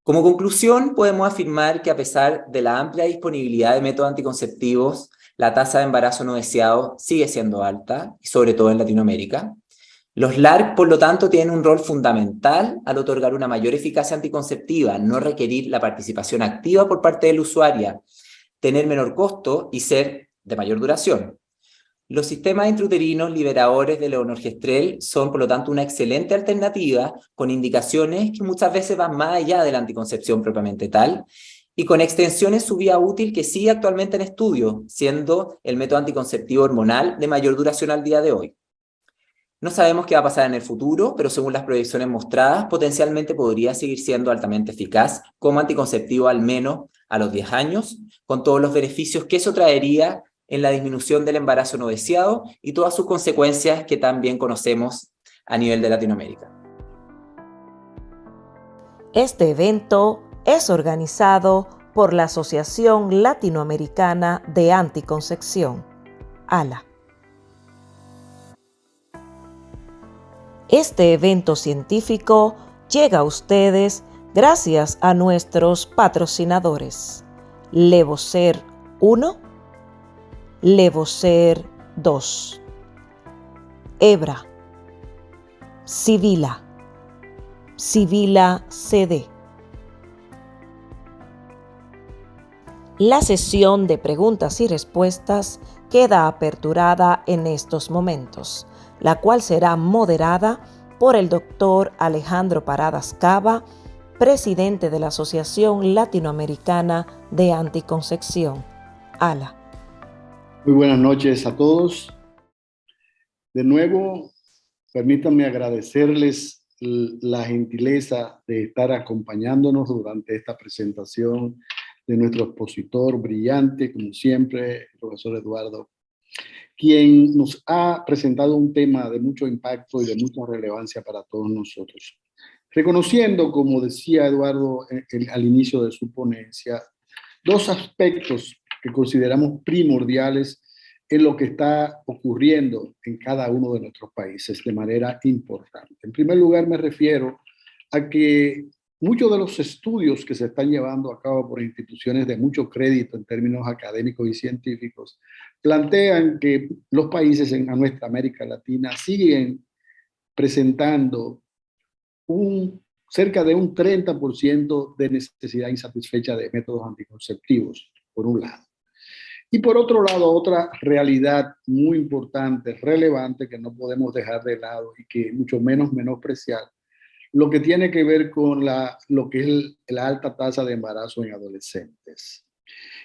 Como conclusión, podemos afirmar que a pesar de la amplia disponibilidad de métodos anticonceptivos, la tasa de embarazo no deseado sigue siendo alta, y sobre todo en Latinoamérica. Los LARC, por lo tanto, tienen un rol fundamental al otorgar una mayor eficacia anticonceptiva, no requerir la participación activa por parte del usuario, tener menor costo y ser de mayor duración. Los sistemas intrauterinos liberadores de levonorgestrel son, por lo tanto, una excelente alternativa con indicaciones que muchas veces van más allá de la anticoncepción propiamente tal y con extensiones su vía útil que sigue actualmente en estudio, siendo el método anticonceptivo hormonal de mayor duración al día de hoy. No sabemos qué va a pasar en el futuro, pero según las proyecciones mostradas, potencialmente podría seguir siendo altamente eficaz como anticonceptivo al menos a los 10 años, con todos los beneficios que eso traería en la disminución del embarazo no deseado y todas sus consecuencias que también conocemos a nivel de Latinoamérica. Este evento es organizado por la Asociación Latinoamericana de Anticoncepción, ALA. Este evento científico llega a ustedes gracias a nuestros patrocinadores: Levocer 1, Levocer 2, Hebra, Sibila, Sibila CD. La sesión de preguntas y respuestas queda aperturada en estos momentos, la cual será moderada por el doctor Alejandro Paradas Cava, presidente de la Asociación Latinoamericana de Anticoncepción, ALA. Muy buenas noches a todos. De nuevo, permítanme agradecerles la gentileza de estar acompañándonos durante esta presentación de nuestro expositor brillante, como siempre, el profesor Eduardo, quien nos ha presentado un tema de mucho impacto y de mucha relevancia para todos nosotros. Reconociendo, como decía Eduardo al inicio de su ponencia, dos aspectos que consideramos primordiales en lo que está ocurriendo en cada uno de nuestros países de manera importante. En primer lugar, me refiero a que muchos de los estudios que se están llevando a cabo por instituciones de mucho crédito en términos académicos y científicos plantean que los países en nuestra América Latina siguen presentando cerca de un 30% de necesidad insatisfecha de métodos anticonceptivos, por un lado. Y por otro lado, otra realidad muy importante, relevante, que no podemos dejar de lado y que mucho menos menospreciar, lo que tiene que ver con lo que es la alta tasa de embarazo en adolescentes.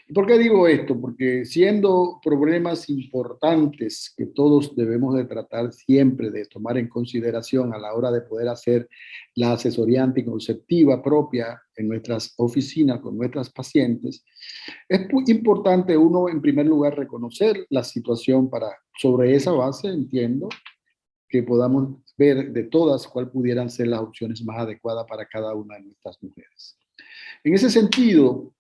¿Y por qué digo esto? Porque siendo problemas importantes que todos debemos de tratar siempre, de tomar en consideración a la hora de poder hacer la asesoría anticonceptiva propia en nuestras oficinas con nuestras pacientes, es muy importante uno, en primer lugar, reconocer la situación para, sobre esa base, entiendo, que podamos ver de todas cuáles pudieran ser las opciones más adecuadas para cada una de nuestras mujeres. En ese sentido,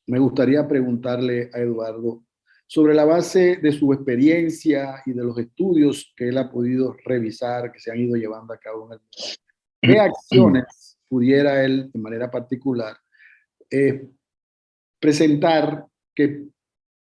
me gustaría preguntarle a Eduardo sobre la base de su experiencia y de los estudios que él ha podido revisar, que se han ido llevando a cabo en el mundo. ¿Qué acciones pudiera él, de manera particular, presentar que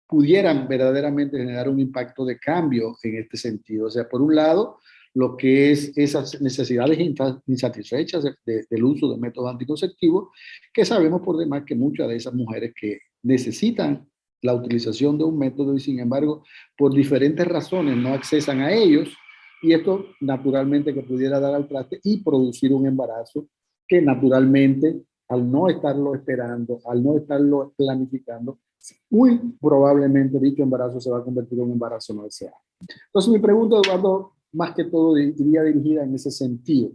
pudieran verdaderamente generar un impacto de cambio en este sentido? O sea, por un lado, lo que es esas necesidades insatisfechas del uso de métodos anticonceptivos, que sabemos por demás que muchas de esas mujeres que necesitan la utilización de un método y sin embargo por diferentes razones no accesan a ellos, y esto naturalmente que pudiera dar al traste y producir un embarazo que naturalmente, al no estarlo esperando, al no estarlo planificando, muy probablemente dicho embarazo se va a convertir en un embarazo no deseado. Entonces mi pregunta, Eduardo, más que todo iría dirigida en ese sentido.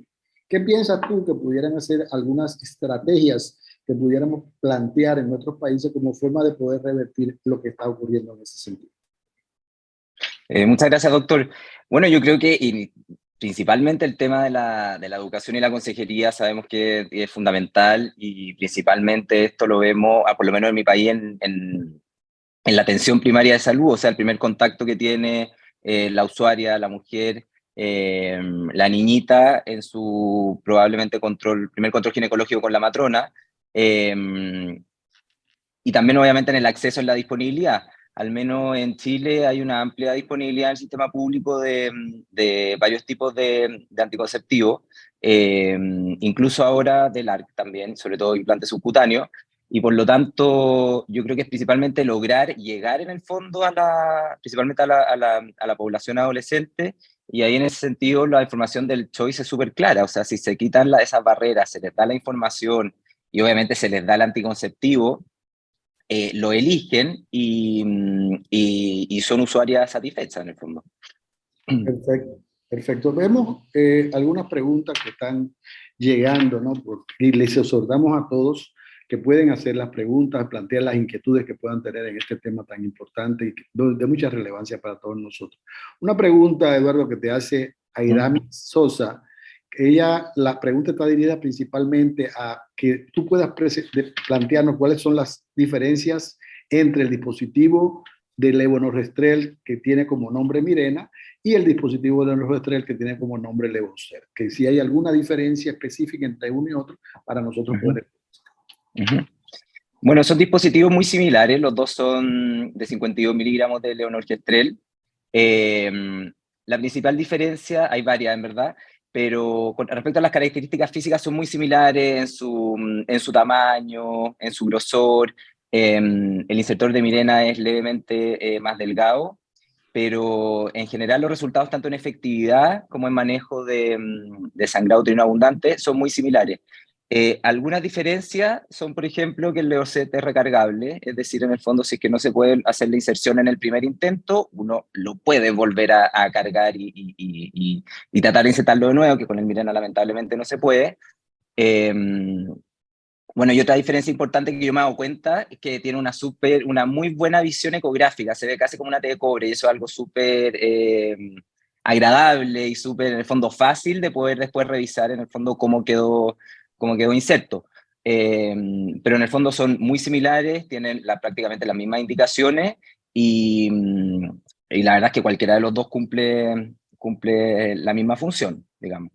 ¿Qué piensas tú que pudieran hacer algunas estrategias que pudiéramos plantear en nuestros países como forma de poder revertir lo que está ocurriendo en ese sentido? Muchas gracias, doctor. Bueno, yo creo que principalmente el tema de la educación y la consejería sabemos que es fundamental, y principalmente esto lo vemos, por lo menos en mi país, en la atención primaria de salud, o sea, el primer contacto que tiene la usuaria, la mujer, la niñita en su probablemente primer control ginecológico con la matrona, y también obviamente en el acceso, en la disponibilidad. Al menos en Chile hay una amplia disponibilidad en el sistema público de varios tipos de anticonceptivos, incluso ahora del ARC también, sobre todo implantes subcutáneos, y por lo tanto yo creo que es principalmente lograr llegar en el fondo principalmente a la población adolescente, y ahí en ese sentido la información del choice es súper clara. O sea, si se quitan esas barreras, se les da la información y obviamente se les da el anticonceptivo, lo eligen y son usuarias satisfechas en el fondo. Perfecto, perfecto. Vemos algunas preguntas que están llegando, ¿no? Y les exhortamos a todos que pueden hacer las preguntas, plantear las inquietudes que puedan tener en este tema tan importante y de mucha relevancia para todos nosotros. Una pregunta, Eduardo, que te hace Airami Sosa. La pregunta está dirigida principalmente a que tú puedas plantearnos cuáles son las diferencias entre el dispositivo del levonorgestrel que tiene como nombre Mirena y el dispositivo del levonorgestrel que tiene como nombre Levocet, que si hay alguna diferencia específica entre uno y otro para nosotros poder. Bueno, son dispositivos muy similares, los dos son de 52 miligramos de levonorgestrel. La principal diferencia, hay varias en verdad, pero con respecto a las características físicas son muy similares en su tamaño, en su grosor. El insertor de Mirena es levemente más delgado, pero en general los resultados tanto en efectividad como en manejo de sangrado uterino abundante son muy similares. Algunas diferencias son, por ejemplo, que el Levocet es recargable, es decir, en el fondo, si es que no se puede hacer la inserción en el primer intento, uno lo puede volver a cargar y tratar de insertarlo de nuevo, que con el Mirena lamentablemente no se puede. Bueno, y otra diferencia importante que yo me he dado cuenta es que tiene una muy buena visión ecográfica, se ve casi como una T de cobre, y eso es algo súper agradable y súper, en el fondo, fácil de poder después revisar, en el fondo, cómo quedó inserto. Pero en el fondo son muy similares, tienen prácticamente las mismas indicaciones, y la verdad es que cualquiera de los dos cumple la misma función, digamos.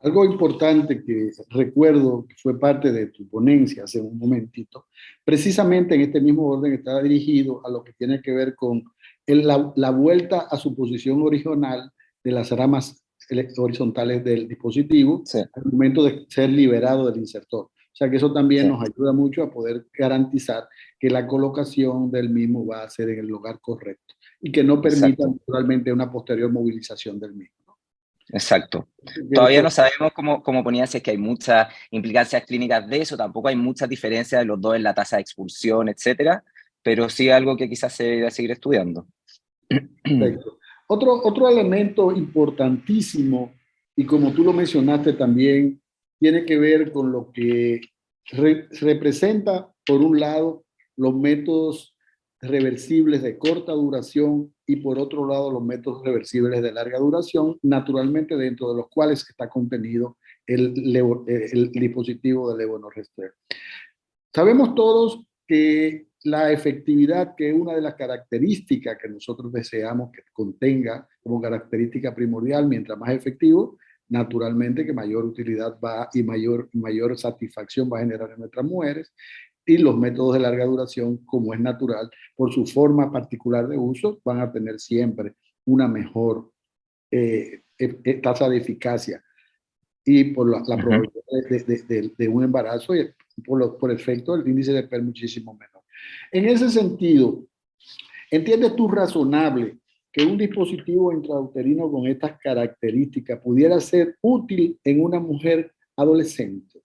Algo importante que recuerdo que fue parte de tu ponencia hace un momentito, precisamente en este mismo orden estaba dirigido a lo que tiene que ver con la vuelta a su posición original de las ramas horizontales del dispositivo, sí, al momento de ser liberado del insertor. O sea que eso también, sí, nos ayuda mucho a poder garantizar que la colocación del mismo va a ser en el lugar correcto y que no permita, exacto, naturalmente una posterior movilización del mismo. Exacto. Todavía no sabemos, cómo ponía, si es que hay muchas implicancias clínicas de eso, tampoco hay muchas diferencias de los dos en la tasa de expulsión, etcétera, pero sí algo que quizás se debe seguir estudiando. Perfecto. Otro elemento importantísimo, y como tú lo mencionaste también, tiene que ver con lo que representa, por un lado, los métodos reversibles de corta duración y por otro lado los métodos reversibles de larga duración, naturalmente dentro de los cuales está contenido el dispositivo de levonorgestrel. Sabemos todos que la efectividad, que es una de las características que nosotros deseamos que contenga como característica primordial, mientras más efectivo, naturalmente que mayor utilidad va y mayor satisfacción va a generar en nuestras mujeres. Y los métodos de larga duración, como es natural, por su forma particular de uso, van a tener siempre una mejor tasa de eficacia y por la probabilidad de un embarazo y por efecto del índice de PER muchísimo menor. En ese sentido, ¿entiendes tú razonable que un dispositivo intrauterino con estas características pudiera ser útil en una mujer adolescente?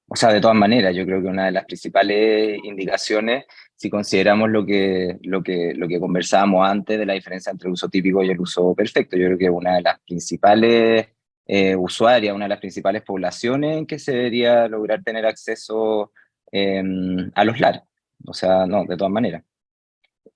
O sea, de todas maneras, yo creo que una de las principales indicaciones, si consideramos lo que conversábamos antes de la diferencia entre el uso típico y el uso perfecto, yo creo que una de las principales usuarias, una de las principales poblaciones en que se debería lograr tener acceso a los LAR. O sea, no, de todas maneras.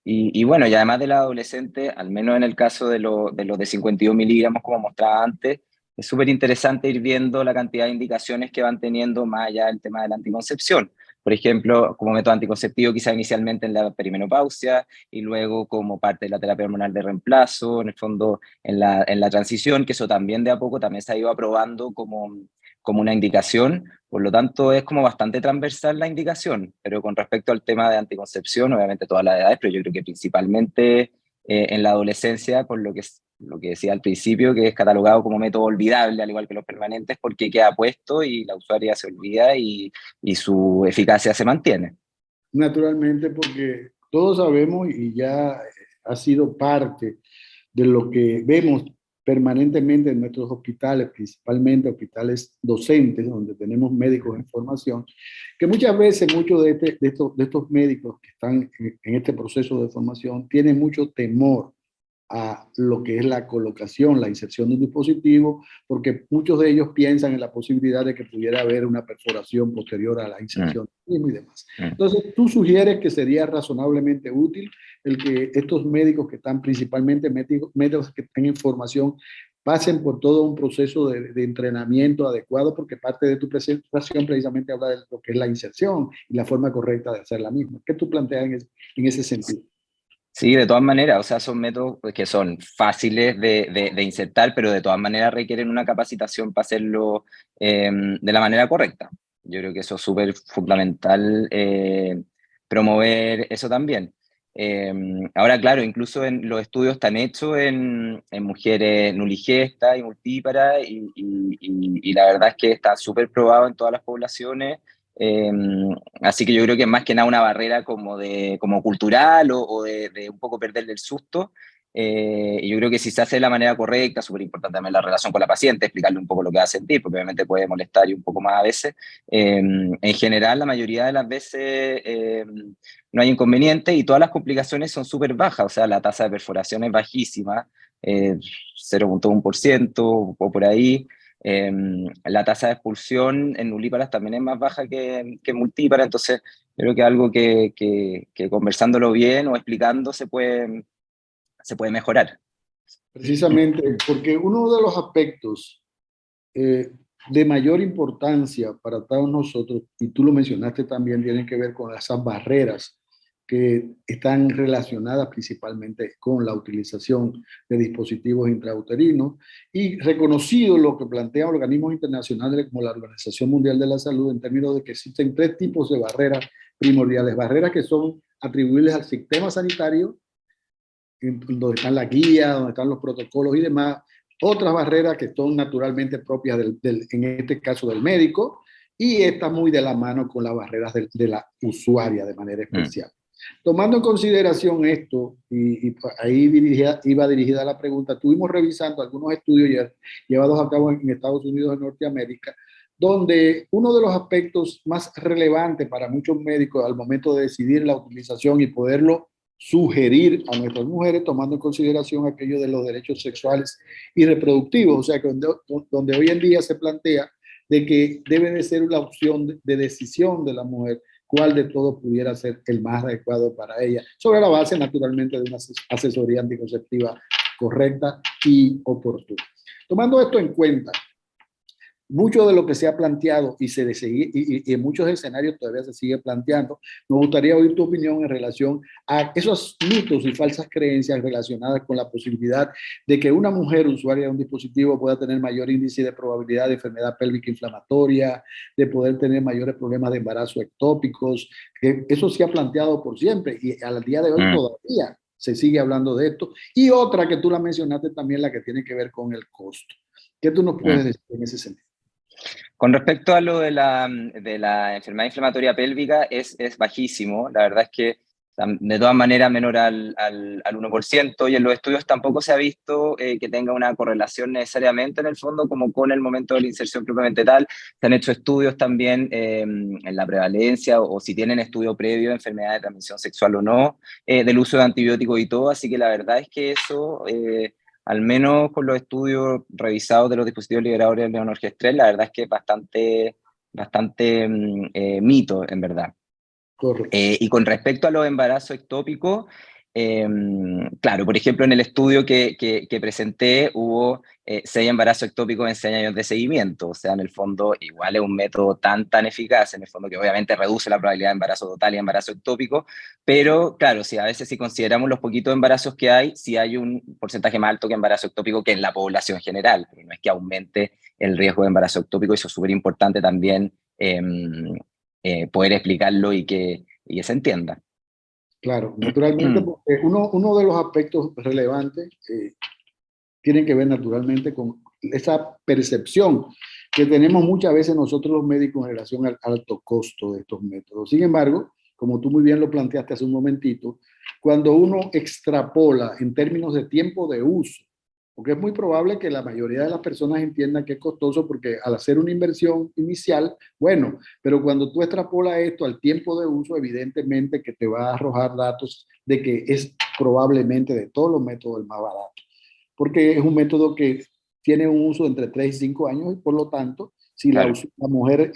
Y bueno, y además del adolescente, al menos en el caso de los de 52 miligramos, como mostraba antes, es súper interesante ir viendo la cantidad de indicaciones que van teniendo más allá del tema de la anticoncepción. Por ejemplo, como método anticonceptivo quizá inicialmente en la perimenopausia y luego como parte de la terapia hormonal de reemplazo, en el fondo en la transición, que eso también de a poco también se ha ido aprobando como una indicación. Por lo tanto, es como bastante transversal la indicación, pero con respecto al tema de anticoncepción, obviamente todas las edades, pero yo creo que principalmente en la adolescencia, por lo que decía al principio, que es catalogado como método olvidable, al igual que los permanentes, porque queda puesto y la usuaria se olvida y su eficacia se mantiene. Naturalmente, porque todos sabemos y ya ha sido parte de lo que vemos permanentemente en nuestros hospitales, principalmente hospitales docentes, donde tenemos médicos en formación, que muchas veces muchos de estos médicos que están en este proceso de formación tienen mucho temor a lo que es la colocación, la inserción de un dispositivo, porque muchos de ellos piensan en la posibilidad de que pudiera haber una perforación posterior a la inserción y demás. Entonces, tú sugieres que sería razonablemente útil el que estos médicos que están principalmente médicos que están en formación pasen por todo un proceso de entrenamiento adecuado, porque parte de tu presentación precisamente habla de lo que es la inserción y la forma correcta de hacer la misma. ¿Qué tú planteas en ese sentido? Sí, de todas maneras, o sea, son métodos pues, que son fáciles de insertar, pero de todas maneras requieren una capacitación para hacerlo de la manera correcta. Yo creo que eso es súper fundamental promover eso también. Ahora, claro, incluso en los estudios están hechos en mujeres nuligestas y multíparas, y la verdad es que está súper probado en todas las poblaciones. Eh, Así que yo creo que es más que nada una barrera como cultural o de un poco perderle el susto. Y yo creo que si se hace de la manera correcta, súper importante también la relación con la paciente, explicarle un poco lo que va a sentir, porque obviamente puede molestar y un poco más a veces. En general, la mayoría de las veces no hay inconveniente y todas las complicaciones son súper bajas, o sea, la tasa de perforación es bajísima, 0,1% o por ahí. La tasa de expulsión en nulíparas también es más baja que en multíparas, entonces creo que algo que conversándolo bien o explicando se puede mejorar. Precisamente porque uno de los aspectos de mayor importancia para todos nosotros, y tú lo mencionaste también, tiene que ver con esas barreras que están relacionadas principalmente con la utilización de dispositivos intrauterinos y reconocido lo que plantean organismos internacionales como la Organización Mundial de la Salud en términos de que existen tres tipos de barreras primordiales, barreras que son atribuibles al sistema sanitario, donde están las guías, donde están los protocolos y demás, otras barreras que son naturalmente propias en este caso del médico, y está muy de la mano con las barreras de la usuaria de manera especial. Tomando en consideración esto, y ahí iba dirigida la pregunta, estuvimos revisando algunos estudios llevados a cabo en Estados Unidos de Norteamérica, donde uno de los aspectos más relevantes para muchos médicos al momento de decidir la utilización y poderlo sugerir a nuestras mujeres, tomando en consideración aquello de los derechos sexuales y reproductivos, o sea, que donde hoy en día se plantea de que debe de ser una opción de decisión de la mujer cuál de todos pudiera ser el más adecuado para ella, sobre la base naturalmente de una asesoría anticonceptiva correcta y oportuna. Tomando esto en cuenta, mucho de lo que se ha planteado y en muchos escenarios todavía se sigue planteando, me gustaría oír tu opinión en relación a esos mitos y falsas creencias relacionadas con la posibilidad de que una mujer usuaria de un dispositivo pueda tener mayor índice de probabilidad de enfermedad pélvica inflamatoria, de poder tener mayores problemas de embarazo ectópicos, que eso se ha planteado por siempre y al día de hoy todavía se sigue hablando de esto. Y otra que tú la mencionaste también, la que tiene que ver con el costo. ¿Qué tú nos puedes decir en ese sentido? Con respecto a lo de la enfermedad inflamatoria pélvica, es bajísimo. La verdad es que De todas maneras menor al 1%, y en los estudios tampoco se ha visto que tenga una correlación necesariamente en el fondo como con el momento de la inserción propiamente tal. Se han hecho estudios también en la prevalencia o si tienen estudio previo de enfermedad de transmisión sexual o no, del uso de antibióticos y todo, así que la verdad es que eso, al menos con los estudios revisados de los dispositivos liberadores de levonorgestrel, la verdad es que es bastante mito, en verdad. Correcto. Y con respecto a los embarazos ectópicos, claro, por ejemplo, en el estudio que presenté hubo 6 embarazos ectópicos en 6 años de seguimiento, o sea, en el fondo igual es un método tan eficaz, en el fondo que obviamente reduce la probabilidad de embarazo total y embarazo ectópico, pero claro, si a veces si consideramos los poquitos embarazos que hay, sí hay un porcentaje más alto que embarazo ectópico que en la población general, pero no es que aumente el riesgo de embarazo ectópico, eso es súper importante también poder explicarlo y que se entienda. Claro, naturalmente, porque uno de los aspectos relevantes tiene que ver naturalmente con esa percepción que tenemos muchas veces nosotros los médicos en relación al alto costo de estos métodos. Sin embargo, como tú muy bien lo planteaste hace un momentito, cuando uno extrapola en términos de tiempo de uso, porque es muy probable que la mayoría de las personas entiendan que es costoso porque al hacer una inversión inicial, bueno, pero cuando tú extrapolas esto al tiempo de uso, evidentemente que te va a arrojar datos de que es probablemente de todos los métodos el más barato, porque es un método que tiene un uso entre 3 y 5 años y por lo tanto, si claro. la mujer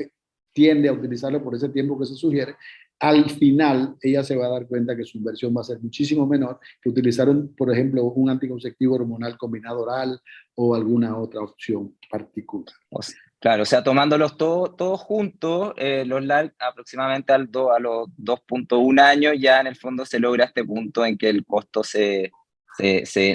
tiende a utilizarlo por ese tiempo que se sugiere, al final ella se va a dar cuenta que su inversión va a ser muchísimo menor que utilizar, por ejemplo, un anticonceptivo hormonal combinado oral o alguna otra opción particular. Claro, o sea, tomándolos todos juntos, los LARC aproximadamente a los 2.1 años ya en el fondo se logra este punto en que el costo se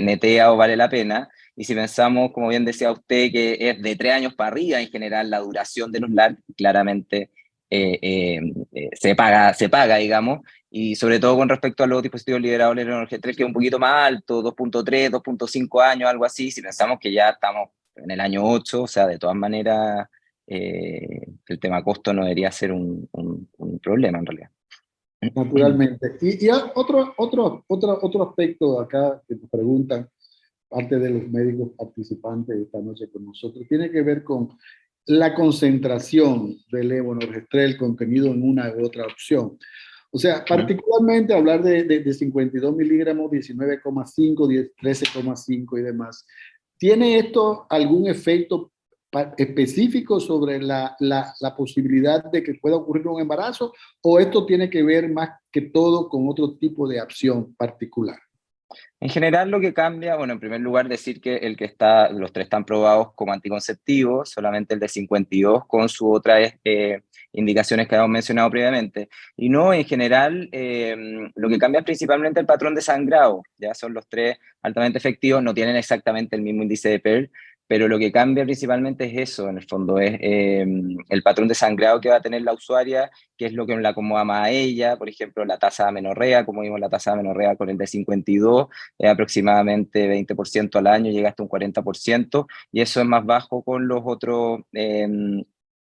netea o vale la pena. Y si pensamos, como bien decía usted, que es de 3 años para arriba en general la duración de los LARC, claramente se paga, digamos, y sobre todo con respecto a los dispositivos liberables de levonorgestrel, que es un poquito más alto, 2.3, 2.5 años, algo así, si pensamos que ya estamos en el año 8, o sea, de todas maneras, el tema costo no debería ser un problema en realidad. Naturalmente. Y otro aspecto acá que nos preguntan, parte de los médicos participantes esta noche con nosotros, tiene que ver con la concentración del levonorgestrel contenido en una u otra opción. O sea, particularmente hablar de 52 miligramos, 19,5, 13,5 y demás. ¿Tiene esto algún efecto específico sobre la posibilidad de que pueda ocurrir un embarazo, o esto tiene que ver más que todo con otro tipo de acción particular? En general lo que cambia, bueno, en primer lugar decir que los 3 están probados como anticonceptivos, solamente el de 52 con sus otras indicaciones que habíamos mencionado previamente. Y no, en general, lo que cambia es principalmente el patrón de sangrado, ya son los 3 altamente efectivos, no tienen exactamente el mismo índice de PER, pero lo que cambia principalmente es eso, en el fondo, es el patrón de sangrado que va a tener la usuaria, que es lo que la acomoda más a ella, por ejemplo, la tasa de amenorrea, como vimos la tasa de amenorrea con el de 52, aproximadamente 20% al año, llega hasta un 40%, y eso es más bajo con los otros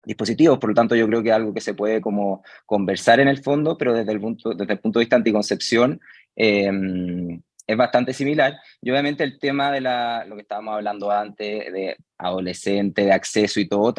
dispositivos, por lo tanto yo creo que es algo que se puede como conversar en el fondo, pero desde el punto de vista anticoncepción es bastante similar, y obviamente el tema de lo que estábamos hablando antes, de adolescente, de acceso y todo,